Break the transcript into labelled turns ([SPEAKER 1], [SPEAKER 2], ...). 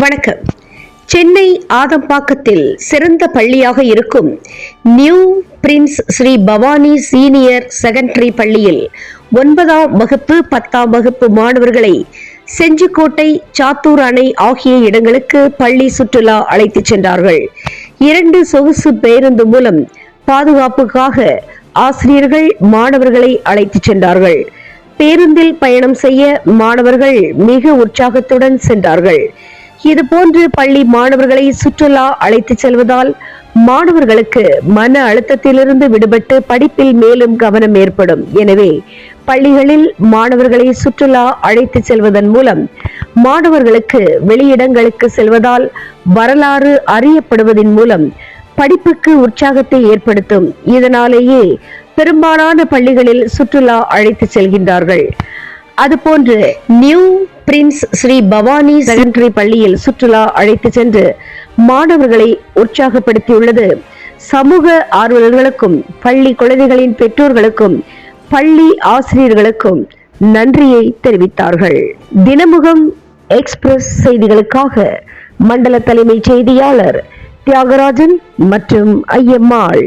[SPEAKER 1] வணக்கம். சென்னை ஆதம்பாக்கத்தில் சிறந்த பள்ளியாக இருக்கும் new prince Sri Bhavani senior secondary பள்ளியில் 9ஆம் வகுப்பு 10ஆம் வகுப்பு மாணவர்களை செஞ்சிக்கோட்டை, சாத்தூர் அணை ஆகிய இடங்களுக்கு பள்ளி சுற்றுலா அழைத்துச் சென்றார்கள். 2 சொகுசு பேருந்து மூலம் பாதுகாப்புக்காக ஆசிரியர்கள் மாணவர்களை அழைத்துச் சென்றார்கள். பேருந்தில் பயணம் செய்ய மாணவர்கள் மிக உற்சாகத்துடன் சென்றார்கள். இதுபோன்று பள்ளி மாணவர்களை சுற்றுலா அழைத்துச் செல்வதால் மாணவர்களுக்கு மன அழுத்தத்திலிருந்து விடுபட்டு படிப்பில் மேலும் கவனம் ஏற்படும். எனவே பள்ளிகளில் மாணவர்களை சுற்றுலா அழைத்துச் செல்வதன் மூலம் மாணவர்களுக்கு வெளியிடங்களுக்கு செல்வதால் வரலாறு அறியப்படுவதன் மூலம் படிப்புக்கு உற்சாகத்தை ஏற்படுத்தும். இதனாலேயே பெரும்பாலான பள்ளிகளில் சுற்றுலா அழைத்து செல்கின்றார்கள். அதுபோன்று new prince Sri Bhavani secondary பள்ளியில் சுற்றுலா அழைத்து சென்று மாணவர்களை உற்சாகப்படுத்தியுள்ளது சமூக ஆர்வலர்களுக்கும் பள்ளி குழந்தைகளின் பெற்றோர்களுக்கும் பள்ளி ஆசிரியர்களுக்கும் நன்றியை தெரிவித்தார்கள். தினமுகம் எக்ஸ்பிரஸ் செய்திகளுக்காக மண்டல தலைமை செய்தியாளர் தியாகராஜன் மற்றும் ஐயம்மாள்.